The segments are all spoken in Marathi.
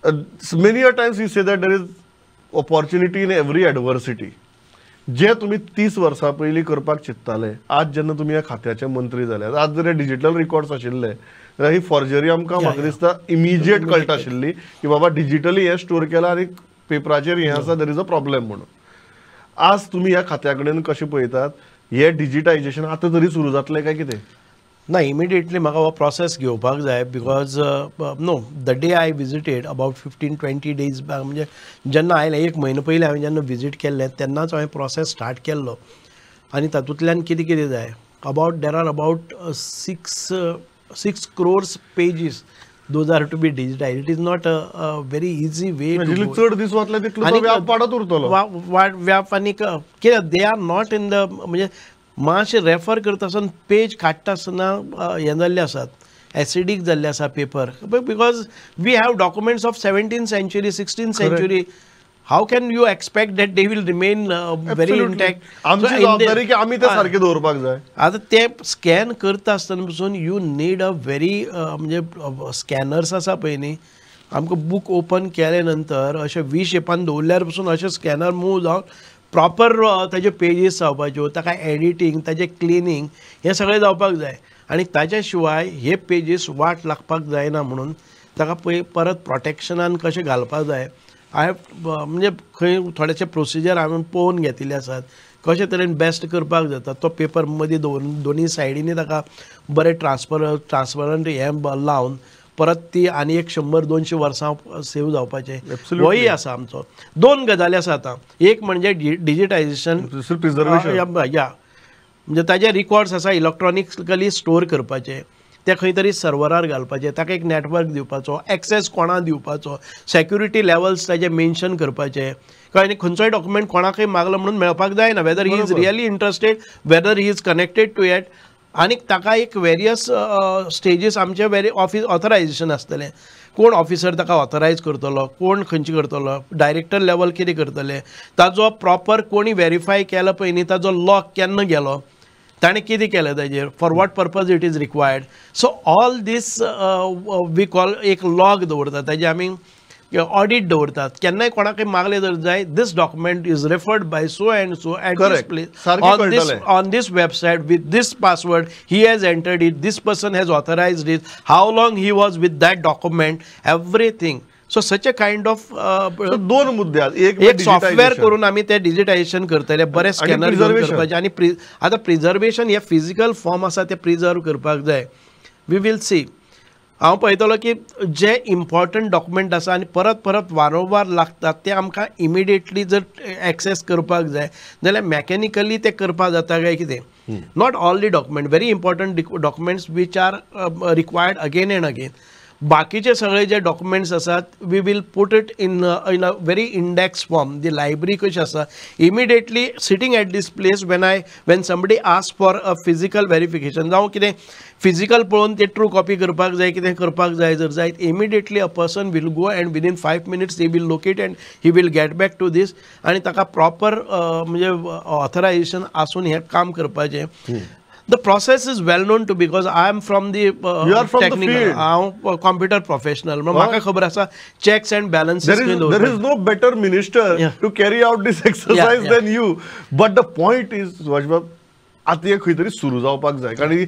Many a times you say that there is opportunity in every adversity. जे तुम्ही 30 वर्सां पयलीं करपाक चिंतताले, आज जेन्ना तुम्ही ह्या खात्याचे मंत्री जाले, आज जर डिजिटल रिकॉर्ड्स आशिल्ले जाल्यार ही फॉर्जरी आमकां म्हाका दिसता इमिजिएट कळटा आशिल्ली की बाबा डिजिटली हे स्टोर केला आनी पेपराचेर हे आसा, देर इज अ प्रॉब्लेम म्हणून. आज तुम्ही ह्या खात्या कडेन कशें पळयतात, हे डिजिटायजेशन आतां तरी सुरू जातलें काय कितें? ना, इमिडिएटली म्हाका हो प्रोसेस घेवपाक जाय, because no, the day I visited about 15-20 days म्हणजे जेन्ना आयलें, 1 म्हयनो पयलीं हांवें जेन्ना विजीट केल्लें तेन्नाच हांवें प्रोसेस स्टार्ट केल्लो. आनी तातूंतल्यान कितें कितें जाय, there are about 6 crores pages. Those are to be digitized. It is not a very easy way to go. चड दीस वतले तितलो व्याप वाडत उरतलो. व्याप आनी कित्याक they are not in the म्हणजे मातशें रेफर करता आसतना पेज काडटा आसतना हें जाल्ले आसात, एसिडीक जाल्ले आसा paper, because we have documents of 17th century, 16th century. How can you expect that they will remain very intact? आमची जबाबदारी की आमी ते सारखे दवरपाक जाय. आता ते स्कॅन करता आसतना पसून यू नीड अ व्हेरी म्हणजे स्कॅनर्स आसा पळय न्ही, आमकां बूक ओपन केले नंतर अशें व्ही शेपान दवरल्यार पसून अशें स्कॅनर मूव जावन प्रॉपर ताजे पेजीस जावपाच्यो, ताका एडिटींग, ताजें क्लिनींग हें सगळें जावपाक जाय. आनी ताच्या शिवाय हे पेजीस वाट लागपाक जायना म्हणून ताका परत प्रोटेक्शनान कशें घालपाक जाय. म्हणजे खंय थोडेशे प्रोसिजर हांवें पळोवन घेतिल्ले आसात, कशे तरेन बेस्ट करपाक जाता. तो पेपर मदीं दोनी सायडींनी ताका बरें ट्रान्सपरंट हें लावन परत ती आनी एक 100-200 वर्सां सेव जावपाचें, होय आसा आमचो. 2 गजाली आसा आतां. एक म्हणजे डिजिटायजेशन, म्हणजे ताजे रिकॉर्ड्स आसा इलेक्ट्रॉनिकली स्टोर करपाचे, ते खंय तरी सर्वरार घालपाचे, ताका एक नेटवर्क दिवपाचो, एक्सेस कोणा दिवपाचो, सेक्युरिटी लेवल्स ताजे मेन्शन करपाचे. कळ्ळें? खंयचोय डॉक्युमेंट कोणाकय मागलो म्हणून मेळपाक जायना, whether he is really interested, whether he is connected to it. आनी ताका एक वेरियस स्टेजीस आमचे ऑथरायजेशन आसतलें. कोण ऑफिसर ताका ऑथरायज करतलो, कोण खंयची करतलो, डायरेक्टर लेवल कितें करतले, ताजो प्रॉपर कोणी व्हेरीफाय केलो पळय न्ही, ताजो लॉक केन्ना गेलो, ताणें कितें केलें ताजेर, for what purpose it is required. So all this we call एक लॉग दवरतात, ताजे आमी ऑडिट दवरतात. केन्नाय कोणाकय मागले जर जाय, this document is referred by so and so at this place on this website with this password, he has entered it, this person has authorized it, how long he was with that document, everything. So such a kind of 2 मुद्दे. एक सॉफ्टवेअर करून आमी ते डिजिटायजेशन करतले, बरे स्कॅनर करपाचे. आनी आतां प्रिजर्वेशन हे फिजिकल फॉर्म आसा ते प्रिजर्व करपाक जाय. We will see. हांव पळयतलो की जे इम्पॉर्टंट डॉक्युमेंट आसा आनी परत परत वारंवार लागतात ते आमकां इमिडिएटली जर एक्सेस करपाक जाय जाल्यार मॅकॅनिकली ते करपाक जाता काय कितें. Not all the document, very important documents which are required again and again. बाकीचे सगळे जे डॉक्युमेंट्स आसात we will put it in a very index form. The library कशी आसा, immediately sitting at this place when somebody ask for a physical verification, जावं कितें फिजिकल पळोवन ते ट्रू कॉपी करपाक जाय, कितें करपाक जाय जर जायत, immediately a person will go and within 5 minutes he will locate and he will get back to this. आनी ताका प्रॉपर म्हणजे ऑथरायजेशन आसून हें काम करपाचें. The process is well known to, because I am from the you are from technical, the field. I am a computer professional. म्हाका खबर आसा checks and balances. There is no better minister to carry out this exercise than you. But the point is, सुभाषबाब, आता हे खंय तरी सुरू जावपाक जाय. कारण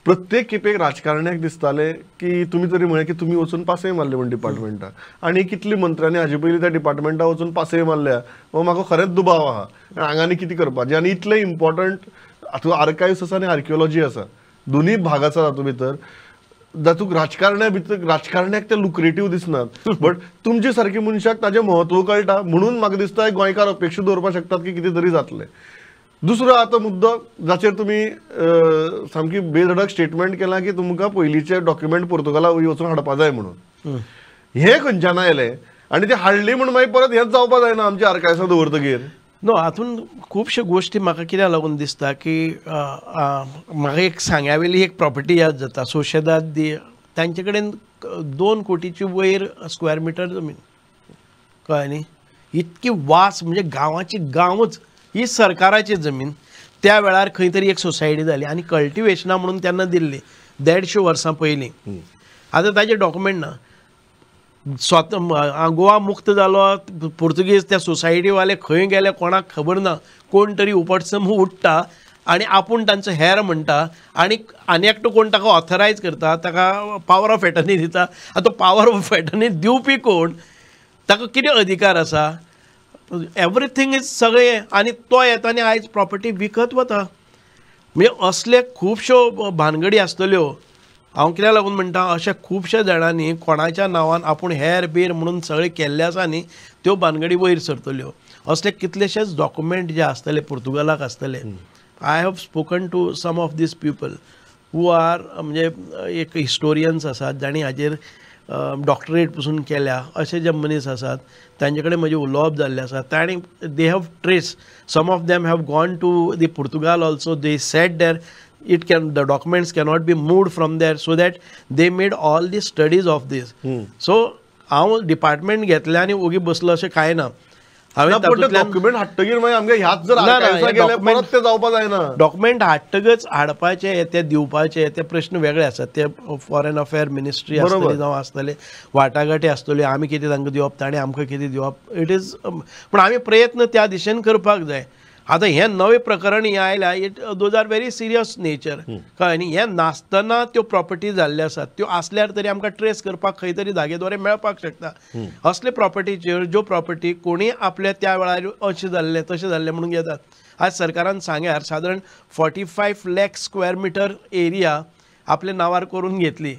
प्रत्येक खेपेक राजकारण्याक दिसताले की तुम्ही तरी म्हणे की तुम्ही वचून पासय मारले म्हण डिपार्टमेंटाक, आणि कितली मंत्र्यांनी हाजे पयलीं त्या डिपार्टमेंटाक वचून पासय मारल्या. म्हाका खरेंच दुबाव आहा हांगांनी कितें करपाचें. आनी इतले इम्पॉर्टंट हातूंत आर्कायव्स आसा आनी आर्किओलॉजी आसा, दोनूय भाग आसा तातूंत भितर. तातूंत राजकारण्याक ते लुक्रेटीव दिसनात, बट तुमचे सारके मनशाक ताजें म्हत्व कळटा. म्हणून म्हाका दिसता गोंयकार अपेक्षा दवरपाक शकतात की कितें तरी जातलें. दुसरो आतां मुद्दो जाचेर तुमी सामकी बेधडक स्टेटमेंट केलां की तुमकां पयलींचे डॉक्युमेंट पुर्तुगाला वचून हाडपा जाय म्हणून. हे खंयच्यान आयलें आनी ते हाडली म्हणून मागीर परत हेंच जावपा जायना आमच्या आर्कायव्सां दवरतकीर. नो, हातून खुबश्यो गोश्टी म्हाका कित्याक लागून दिसता की म्हाका एक सांग्यावेली एक प्रॉपर्टी याद जाता, सोशेदाद दी, तांचे कडेन 2 कोटीची वयर स्क्वेअर मिटर जमीन. कळ्ळें न्ही? इतकी वास, म्हणजे गांवाची गांवच ही सरकाराची जमीन. त्या वेळार खंय तरी एक सोसायटी जाली आनी कल्टिवेशना म्हणून तेन्ना दिल्ली 150 वर्सां पयलीं. आतां ताजे डॉक्युमेंट ना. गोवा मुक्त जालो, पुर्तुगीज त्या सोसायटीवाले खंय गेले कोणाक खबर ना, कोण तरी उपटसमूह उठटा आनी आपूण तांचो हेर म्हणटा आनी एकटो कोण ताका ऑथरायज करता, ताका पावर ऑफ एटर्नी दिता. आतां तो पावर ऑफ एटर्नी दिवपी कोण, ताका कितें अधिकार आसा, एवरीथींग इज सगळें. आनी तो येता आनी आयज प्रॉपर्टी विकत वता. म्हणजे असले खुबश्यो भानगडी आसतल्यो. हांव कित्याक लागून म्हणटा, अशा खुबश्या जाणांनी कोणाच्या नांवान आपूण हेर बीर म्हणून सगळें केल्ले आसा न्ही, त्यो भानगडी वयर सरतल्यो. असले कितलेशेच डॉक्युमेंट जे आसतले पुर्तुगालाक आसतले. I have spoken to some of these people who are म्हणजे एक हिस्टोरियन्स आसात, जाणी हाजेर डॉक्टरेट पसून केल्या, अशे जे मनीस आसात तांचे कडेन म्हजें उलोवप जाल्लें आसा. तांणी they have trace, some of them have gone to the Portugal also. They set there the documents cannot be moved from there, so that they made all the studies of this. So हांव डिपार्टमेंट घेतले आनी ओगी बसलो अशें कांय ना. डॉक्युमेंट हाडटगीर मागीर आमगे ह्याच जर परत ते जावपाक जायना. डॉक्युमेंट हाडटगच हाडपाचे ते दिवपाचे ते प्रश्न वेगळे आसात. ते फॉरेन अफेअर मिनिस्ट्री आसतली जावं आसतले, वाटाघाटी आसतल्यो, आमी कितें तांकां दिवप, ताणें आमकां कितें दिवप. इट इज पूण आमी प्रयत्न त्या दिशेन करपाक जाय. आतां हें नवें प्रकरण हें आयल्या, those are very serious nature. कळ्ळें न्ही, हें नासतना त्यो प्रॉपर्टी जाल्ल्यो आसात, त्यो आसल्यार तरी आमकां ट्रेस करपाक खंय तरी जागेद्वारे मेळपाक शकता. असले प्रॉपर्टीचेर ज्यो प्रॉपर्टी कोणी आपल्या त्या वेळार अशें जाल्लें तशें जाल्लें म्हणून घेतात. आज सरकारान सांग्यार सादारण 45 लाख स्क्वेअर मिटर एरिया आपल्या नांवार करून घेतली.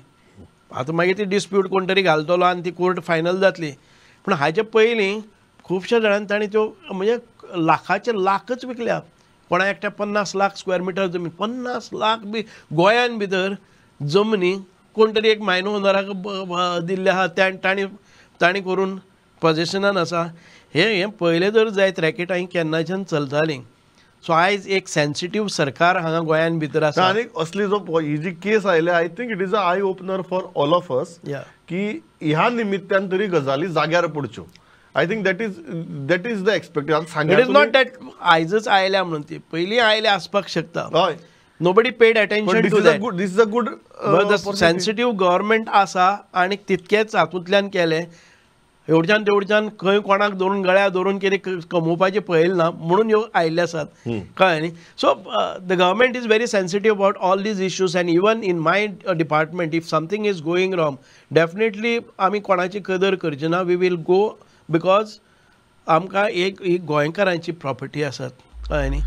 आतां मागीर ती डिस्प्यूट कोण तरी घालतलो आनी ती कोर्ट फायनल जातली. पूण हाचे पयलीं खुबश्या जाणांनी तांणी त्यो म्हणजे लाखाचे लाखच विकल्या. कोणा एकट्या 50 लाख स्क्वेअर मिटर जमीन, 50 लाख बी गोंयान भितर जमनी कोण तरी एक मायनो ओनराक दिल्ले आहा, ताणी करून पोजेशनान आसा. हे पयलें जर जायत रॅकेट हांवें केन्नाच्यान चलतालीं. सो आयज एक सेन्सिटीव सरकार हांगा गोंयान भितर आसा. आनी असली जो ही जी केस आयल्या, I think it is a eye opener for all of us की ह्या निमित्तान तरी गजाली जाग्यार पडच्यो. I think that is the expectation. It is not that आयजच आयल्या म्हणून ती पयलीं आयले आसपाक शकता. हय, nobody paid attention to that. This is a good sensitive government आसा आनी तितकेच हातूंतल्यान केलें. एवढच्यान तेवढच्यान खंय कोणाक धरून गळ्या धरून कितें कमोवपाचें पळयलें ना म्हणून ह्यो आयिल्ले आसात. कळ्ळें न्ही. So the government is very sensitive about all these issues. End even in my department if something is going wrong, definitely आमी कोणाची कदर करची ना. वी वील गो, बिकॉज आमकां एक गोंयकारांची प्रॉपर्टी आसात. कळ्ळें न्ही.